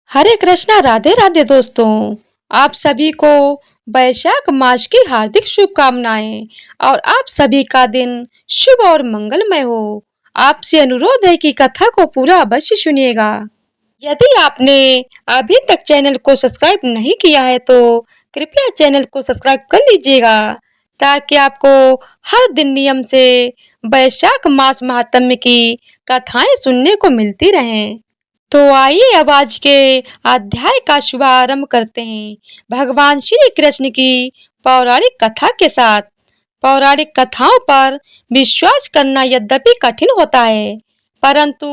हरे कृष्णा, राधे राधे दोस्तों। आप सभी को वैशाख मास की हार्दिक शुभकामनाएं और आप सभी का दिन शुभ और मंगलमय हो। आपसे अनुरोध है कि कथा को पूरा अवश्य सुनिएगा। यदि आपने अभी तक चैनल को सब्सक्राइब नहीं किया है तो कृपया चैनल को सब्सक्राइब कर लीजिएगा ताकि आपको हर दिन नियम से वैशाख मास महात्म्य की कथाएं सुनने को मिलती रहें। तो आइए अब आज के अध्याय का शुभारंभ करते हैं भगवान श्री कृष्ण की पौराणिक कथा के साथ। पौराणिक कथाओं पर विश्वास करना यद्यपि कठिन होता है, परंतु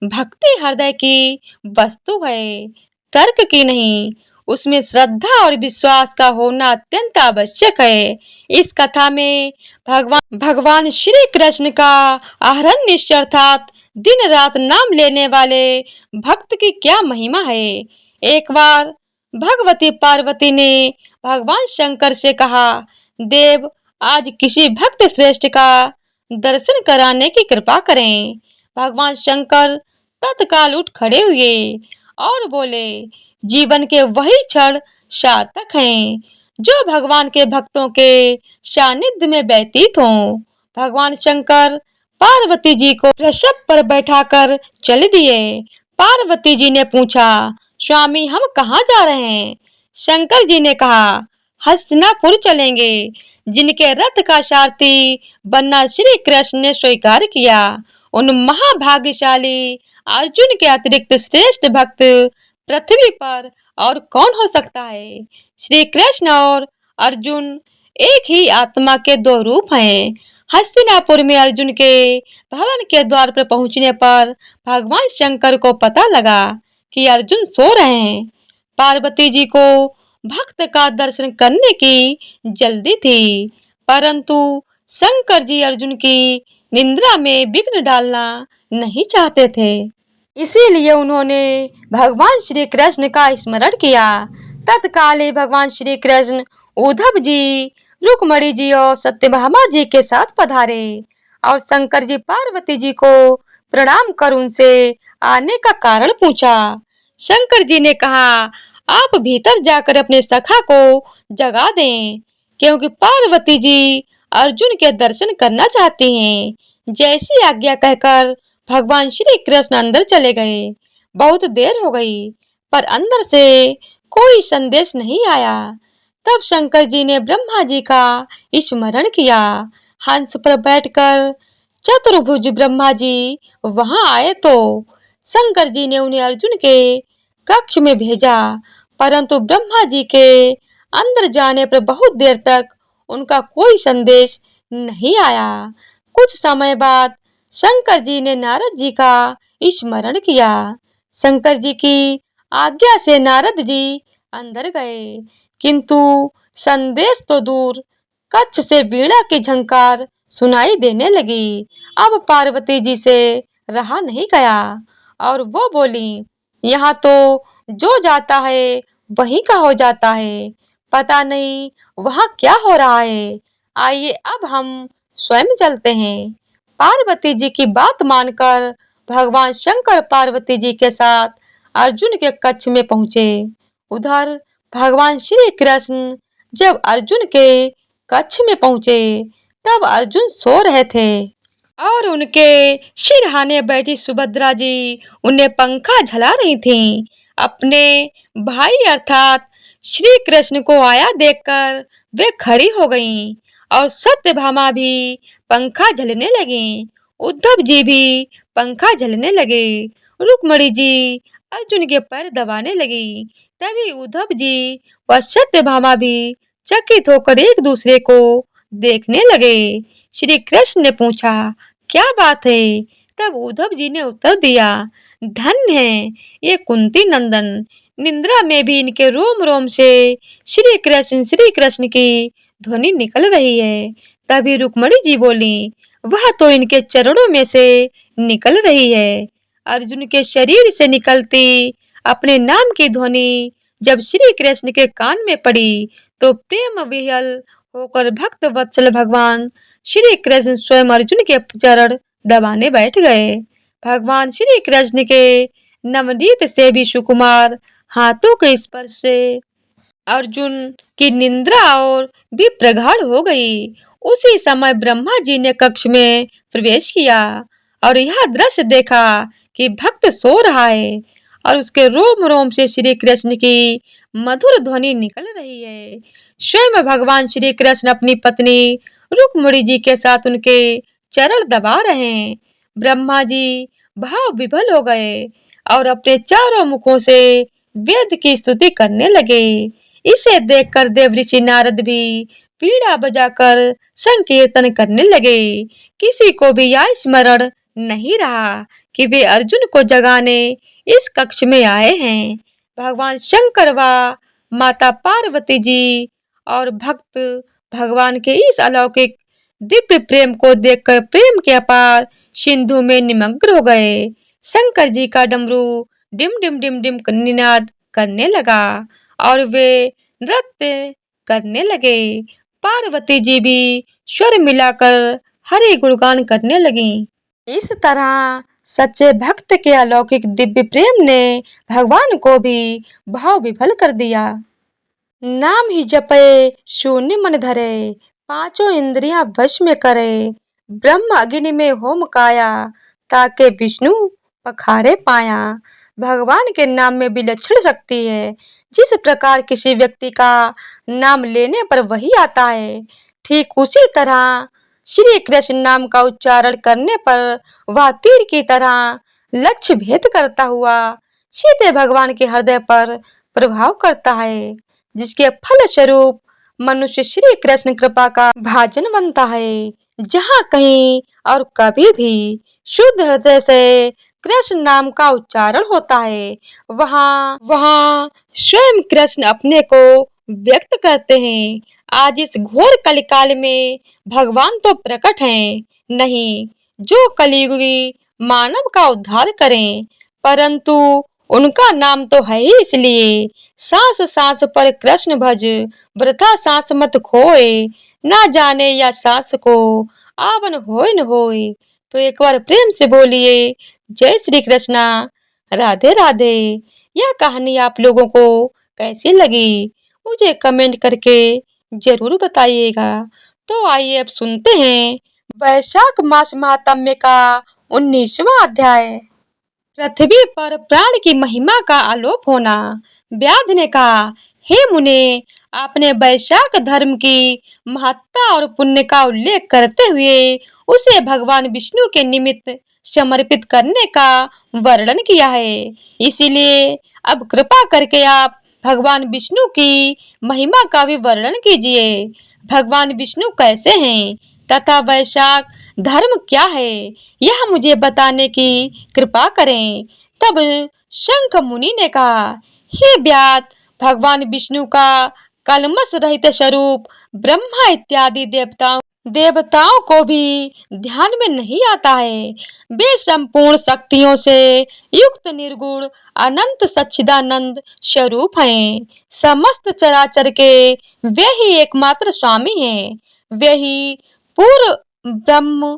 भक्ति हृदय की वस्तु है, तर्क की नहीं। उसमें श्रद्धा और विश्वास का होना अत्यंत आवश्यक है। इस कथा में भगवान भगवान श्री कृष्ण का अहरनिश अर्थात दिन रात नाम लेने वाले भक्त की क्या महिमा है। एक बार भगवती पार्वती ने भगवान शंकर से कहा, देव, आज किसी भक्त श्रेष्ठ का दर्शन कराने की कृपा करें। भगवान शंकर तत्काल उठ खड़े हुए और बोले, जीवन के वही क्षण सार्थक हैं जो भगवान के भक्तों के सानिध्य में व्यतीत हों। भगवान शंकर पार्वती जी को वृषभ पर बैठाकर चल दिए। पार्वती जी ने पूछा, स्वामी, हम कहाँ जा रहे हैं? शंकर जी ने कहा, हस्तिनापुर चलेंगे, जिनके रथ का सारथी बनना श्री कृष्ण ने स्वीकार किया। उन महाभाग्यशाली अर्जुन के अतिरिक्त श्रेष्ठ भक्त पृथ्वी पर और कौन हो सकता है? श्री कृष्ण और अर्जुन एक ही आत्मा के दो रूप हैं। हस्तिनापुर में अर्जुन के भवन के द्वार पर पहुंचने पर भगवान शंकर को पता लगा कि अर्जुन सो रहे हैं। पार्वती जी को भक्त का दर्शन करने की जल्दी थी, परंतु शंकर जी अर्जुन की निंद्रा में विघ्न डालना नहीं चाहते थे। इसीलिए उन्होंने भगवान श्री कृष्ण का स्मरण किया। तत्काल ही भगवान श्री कृष्ण उद्धव जी, रुक्मणी जी और सत्यभामा जी के साथ पधारे और शंकर जी पार्वती जी को प्रणाम कर उनसे आने का कारण पूछा। शंकर जी ने कहा, आप भीतर जाकर अपने सखा को जगा दें, क्योंकि पार्वती जी अर्जुन के दर्शन करना चाहती हैं। जैसी आज्ञा कहकर भगवान श्री कृष्ण अंदर चले गए। बहुत देर हो गई, पर अंदर से कोई संदेश नहीं आया। तब शंकर जी ने ब्रह्मा जी का स्मरण किया। हंस पर बैठकर चतुर्भुज ब्रह्मा जी वहां आए तो शंकर जी ने उन्हें अर्जुन के कक्ष में भेजा, परंतु ब्रह्मा जी के अंदर जाने पर बहुत देर तक उनका कोई संदेश नहीं आया। कुछ समय बाद शंकर जी ने नारद जी का स्मरण किया। शंकर जी की आज्ञा से नारद जी अंदर गए, किंतु संदेश तो दूर, कच्छ से वीणा की झंकार सुनाई देने लगी। अब पार्वती जी से रहा नहीं गया और वो बोली, यहाँ तो जो जाता है वहीं का हो जाता है, पता नहीं वहाँ क्या हो रहा है। आइए अब हम स्वयं चलते हैं। पार्वती जी की बात मानकर भगवान शंकर पार्वती जी के साथ अर्जुन के कक्ष में पहुंचे। उधर भगवान श्री कृष्ण जब अर्जुन के कक्ष में पहुंचे तब अर्जुन सो रहे थे और उनके सिरहाने बैठी सुभद्रा जी उन्हें पंखा झला रही थीं। अपने भाई अर्थात श्री कृष्ण को आया देखकर वे खड़ी हो गईं और सत्यभामा भी पंखा झलने लगी। उद्धव जी भी पंखा झलने लगे। रुक्मणी जी अर्जुन के पैर दबाने लगी। तभी उद्धव जी व सत्यभामा भी चकित होकर एक दूसरे को देखने लगे। श्री कृष्ण ने पूछा, क्या बात है? तब उद्धव जी ने उत्तर दिया, धन्य है ये कुंती नंदन, निंद्रा में भी इनके रोम रोम से श्री कृष्ण की ध्वनि निकल रही है। तभी रुक्मणी जी बोली, वह तो इनके चरणों में से निकल रही है। अर्जुन के शरीर से निकलती अपने नाम की ध्वनि जब श्री कृष्ण के कान में पड़ी तो प्रेम विह्वल होकर भक्त वत्सल भगवान श्री कृष्ण स्वयं अर्जुन के चरण दबाने बैठ गए। भगवान श्री कृष्ण के नवनीत से भी सुकुमार हाथों के स्पर्श से अर्जुन की निंद्रा और भी प्रगाढ़ हो गई। उसी समय ब्रह्मा जी ने कक्ष में प्रवेश किया और यह दृश्य देखा कि भक्त सो रहा है और उसके रोम रोम से श्री कृष्ण की मधुर ध्वनि निकल रही है। स्वयं भगवान श्री कृष्ण अपनी पत्नी रुक्मिणी जी के साथ उनके चरण दबा रहे हैं। ब्रह्मा जी भाव विभल हो गए और अपने चारों मुखों से वेद की स्तुति करने लगे। इसे देखकर देवऋषि नारद भी पीड़ा बजाकर संकीर्तन करने लगे। किसी को भी यह स्मरण नहीं रहा कि वे अर्जुन को जगाने इस कक्ष में आए हैं। भगवान शंकर व माता पार्वती जी और भक्त भगवान के इस अलौकिक दिव्य प्रेम को देखकर प्रेम के अपार सिंधु में निमग्न हो गए। शंकर जी का डमरू dim dim dim dim Ninad करने लगा और वे नृत्य करने लगे। पार्वती जी भी स्वर मिलाकर हरि गुणगान करने लगी। इस तरह सच्चे भक्त के अलौकिक दिव्य प्रेम ने भगवान को भी भाव विभल कर दिया। नाम ही जपे शून्य मन धरे, पांचों इंद्रियां वश में करे, ब्रह्म अग्नि में होम काया, ताके विष्णु पखारे पाया। भगवान के नाम में विलक्षण शक्ति है। जिस प्रकार किसी व्यक्ति का नाम लेने पर वही आता है, ठीक उसी तरह श्री कृष्ण नाम का उच्चारण करने पर वह तीर की तरह लक्ष्य भेद करता हुआ सीधे भगवान के हृदय पर प्रभाव करता है, जिसके फल स्वरूप मनुष्य श्री कृष्ण कृपा का भाजन बनता है। जहाँ कहीं और कभी भी शुद्ध हृदय से कृष्ण नाम का उच्चारण होता है, वहाँ वहाँ स्वयं कृष्ण अपने को व्यक्त करते हैं। आज इस घोर कलिकाल में भगवान तो प्रकट हैं नहीं, जो कलियुगी मानव का उद्धार करें, परंतु उनका नाम तो है ही इसलिए। सांस सांस पर कृष्ण भज, वृथा सांस मत खोए, ना जाने या सांस को आवन होए न होए। तो एक बार प्रेम से बोलिए जय श्री कृष्णा, राधे राधे। यह कहानी आप लोगों को कैसी लगी मुझे कमेंट करके जरूर बताइएगा। तो आइए अब सुनते हैं वैशाख मास महात्म्य का 19वां अध्याय। पृथ्वी पर प्राण की महिमा का आलोप होना। व्याध ने कहा, हे मुने, आपने वैशाख धर्म की महत्ता और पुण्य का उल्लेख करते हुए उसे भगवान विष्णु के निमित्त समर्पित करने का वर्णन किया है। इसीलिए अब कृपा करके आप भगवान विष्णु की महिमा का भी वर्णन कीजिए। भगवान विष्णु कैसे हैं तथा वैशाख धर्म क्या है, यह मुझे बताने की कृपा करें। तब शंख मुनि ने कहा, हे व्याध, भगवान विष्णु का कलमश रहित स्वरूप ब्रह्मा इत्यादि देवताओं को भी ध्यान में नहीं आता है। वे संपूर्ण शक्तियों से युक्त निर्गुण अनंत सच्चिदानंद स्वरूप हैं। समस्त चराचर के वे ही एकमात्र स्वामी हैं। वे ही पूर्ण ब्रह्म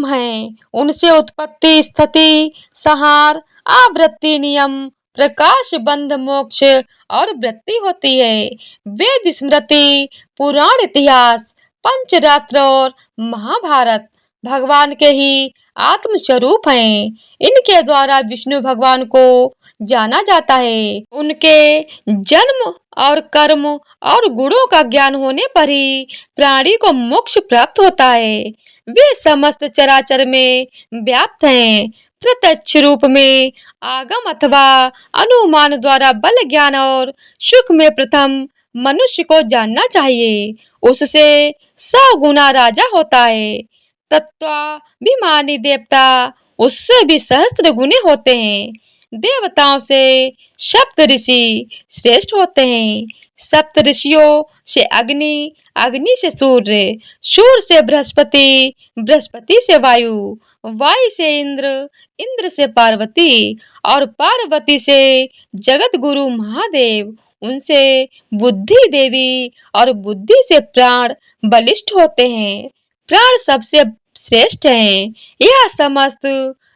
है। उनसे उत्पत्ति, स्थिति, संहार, आवृत्ति, नियम, प्रकाश, बंध, मोक्ष और वृत्ति होती है। वेद, स्मृति, पुराण, इतिहास, पंचरात्र और महाभारत भगवान के ही आत्म स्वरूप हैं। इनके द्वारा विष्णु भगवान को जाना जाता है। उनके जन्म और कर्म और गुणों का ज्ञान होने पर ही प्राणी को मोक्ष प्राप्त होता है। वे समस्त चराचर में व्याप्त हैं। प्रत्यक्ष रूप में आगम अथवा अनुमान द्वारा बल, ज्ञान और सुख में प्रथम मनुष्य को जानना चाहिए। उससे 100 गुना राजा होता है। तत्वाभिमानी देवता उससे भी सहस्त्र गुने होते हैं। देवताओं से सप्त ऋषि श्रेष्ठ होते हैं। सप्त ऋषियों से अग्नि, अग्नि से सूर्य, सूर्य से बृहस्पति, बृहस्पति से वायु, वायु से इंद्र, इंद्र से पार्वती और पार्वती से जगत गुरु महादेव, उनसे बुद्धि देवी और बुद्धि से प्राण बलिष्ठ होते हैं। प्राण सबसे श्रेष्ठ हैं। यह समस्त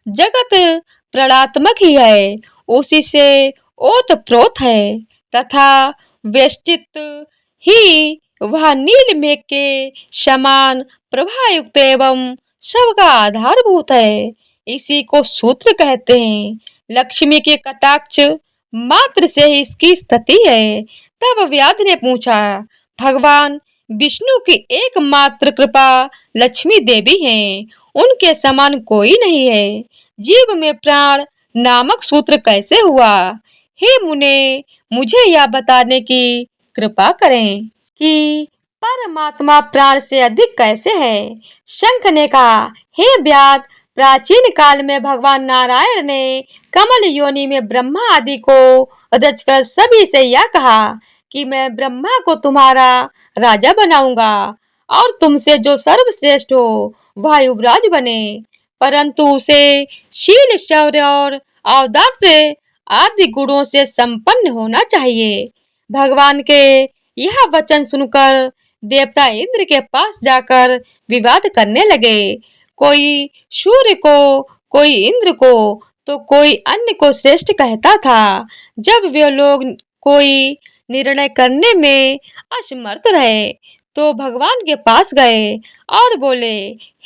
जगत प्राणात्मक ही है। उसी से ओतप्रोत है तथा वेष्टित ही वह नील मेघ के समान प्रभायुक्त एवं सबका आधारभूत है। इसी को सूत्र कहते हैं। लक्ष्मी के कटाक्ष मात्र से ही इसकी स्थिति है। तब व्याध ने पूछा, भगवान विष्णु की एकमात्र कृपा लक्ष्मी देवी हैं, उनके समान कोई नहीं है। जीव में प्राण नामक सूत्र कैसे हुआ? हे मुने, मुझे यह बताने की कृपा करें कि परमात्मा प्राण से अधिक कैसे है। शंख ने कहा, हे व्याध, प्राचीन काल में भगवान नारायण ने कमल योनि में ब्रह्मा आदि को रचकर सभी से यह कहा कि मैं ब्रह्मा को तुम्हारा राजा बनाऊंगा और तुमसे जो सर्वश्रेष्ठ हो वह युवराज बने, परंतु उसे शील, शौर्य और औदार्य आदि गुणों से संपन्न होना चाहिए। भगवान के यह वचन सुनकर देवता इंद्र के पास जाकर विवाद करने लगे। कोई सूर्य को, कोई इंद्र को, तो कोई अन्य को श्रेष्ठ कहता था। जब वे लोग कोई निर्णय करने में असमर्थ रहे तो भगवान के पास गए और बोले,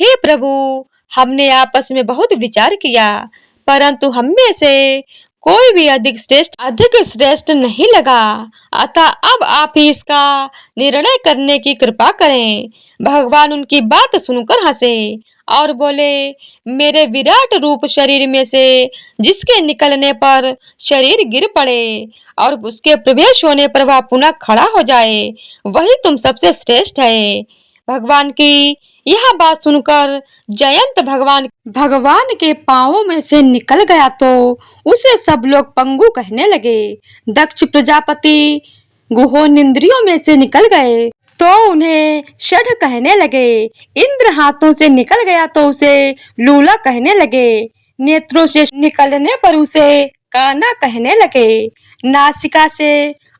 हे प्रभु, हमने आपस में बहुत विचार किया, परंतु हम में से कोई भी अधिक श्रेष्ठ नहीं लगा, अतः अब आप ही इसका निर्णय करने की कृपा करें। भगवान उनकी बात सुनकर हंसे और बोले, मेरे विराट रूप शरीर में से जिसके निकलने पर शरीर गिर पड़े और उसके प्रवेश होने पर वह पुनः खड़ा हो जाए, वही तुम सबसे श्रेष्ठ है। भगवान की यह बात सुनकर जयंत भगवान के पांवों में से निकल गया तो उसे सब लोग पंगु कहने लगे। दक्ष प्रजापति गुहोनिंद्रियों में से निकल गए तो उन्हें षड कहने लगे। इंद्र हाथों से निकल गया तो उसे लूला कहने लगे। नेत्रों से निकलने पर उसे काना कहने लगे। नासिका से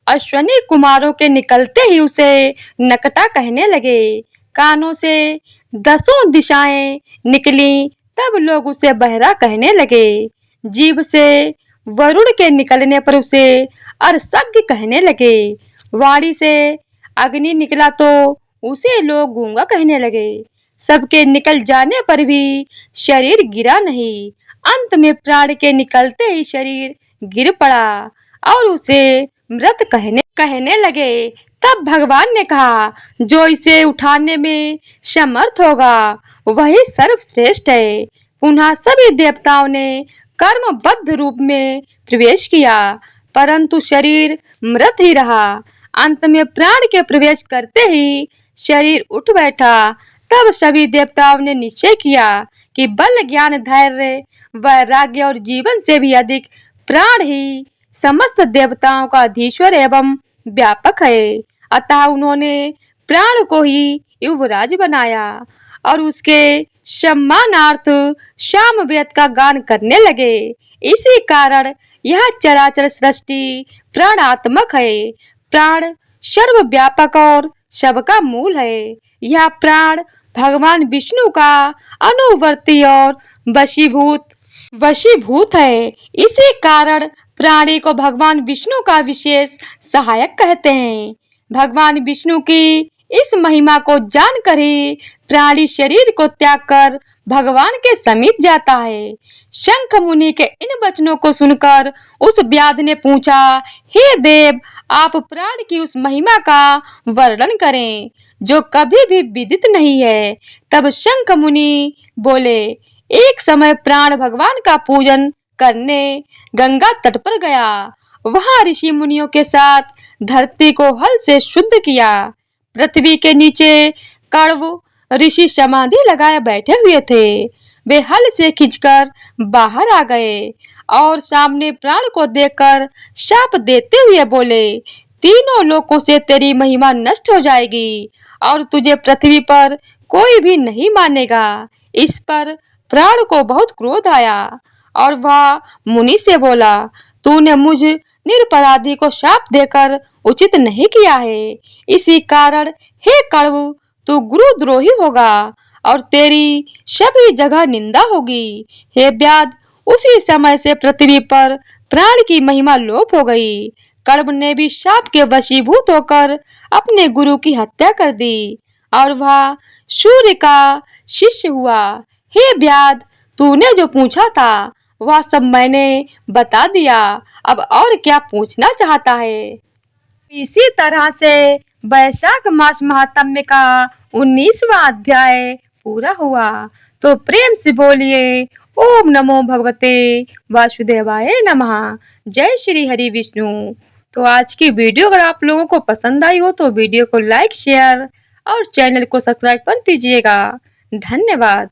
अश्वनी कुमारों के निकलते ही उसे नकटा कहने लगे। कानों से 10 दिशाएं निकली तब लोग उसे बहरा कहने लगे। जीभ से वरुण के निकलने पर उसे अरसज्ञ कहने लगे। वाणी से अग्नि निकला तो उसे लोग गूंगा कहने लगे। सबके निकल जाने पर भी शरीर गिरा नहीं। अंत में प्राण के निकलते ही शरीर गिर पड़ा और उसे मृत कहने लगे। तब भगवान ने कहा, जो इसे उठाने में समर्थ होगा वही सर्वश्रेष्ठ है। पुनः सभी देवताओं ने कर्मबद्ध रूप में प्रवेश किया, परंतु शरीर मृत ही रहा। अंत में प्राण के प्रवेश करते ही शरीर उठ बैठा। तब सभी देवताओं ने निश्चय किया कि बल, ज्ञान, धैर्य, वैराग्य और जीवन से भी अधिक प्राण ही समस्त देवताओं का अधीश्वर एवं व्यापक है। अतः उन्होंने प्राण को ही युवराज बनाया और उसके सम्मानार्थ सामवेद का गान करने लगे। इसी कारण यह चराचर सृष्टि प्राणात्मक है। प्राण सर्वव्यापक और सबका मूल है। यह प्राण भगवान विष्णु का अनुवर्ती और वशीभूत है। इसी कारण प्राणी को भगवान विष्णु का विशेष सहायक कहते हैं। भगवान विष्णु की इस महिमा को जानकर ही प्राणी शरीर को त्याग कर भगवान के समीप जाता है। शंख मुनि के इन वचनों को सुनकर उस व्याध ने पूछा, हे देव, आप प्राण की उस महिमा का वर्णन करें जो कभी भी विदित नहीं है। तब शंख मुनि बोले, एक समय प्राण भगवान का पूजन करने गंगा तट पर गया। वहां ऋषि मुनियों के साथ धरती को हल से शुद्ध किया। पृथ्वी के नीचे कण्व ऋषि समाधि लगाए बैठे हुए थे। वे हल से खींचकर बाहर आ गए और सामने प्राण को देखकर शाप देते हुए बोले, तीनों लोकों से तेरी महिमा नष्ट हो जाएगी और तुझे पृथ्वी पर कोई भी नहीं मानेगा। इस पर प्राण को बहुत क्रोध आया और वह मुनि से बोला, तूने मुझ निरपराधी को शाप देकर उचित नहीं किया है। इसी कारण हे कण्व, तू गुरुद्रोही होगा और तेरी सभी जगह निंदा होगी। हे व्याध, उसी समय से पृथ्वी पर प्राण की महिमा लोप हो गई। कण्व ने भी शाप के वशीभूत होकर अपने गुरु की हत्या कर दी और वह सूर्य का शिष्य हुआ। हे व्याध, तूने जो पूछा था वह सब मैंने बता दिया। अब और क्या पूछना चाहता है? इसी तरह से वैशाख मास महात्म्य का 19वां अध्याय पूरा हुआ। तो प्रेम से बोलिए ओम नमो भगवते वासुदेवाय नमः। जय श्री हरि विष्णु। तो आज की वीडियो अगर आप लोगों को पसंद आई हो तो वीडियो को लाइक शेयर और चैनल को सब्सक्राइब कर दीजिएगा। धन्यवाद।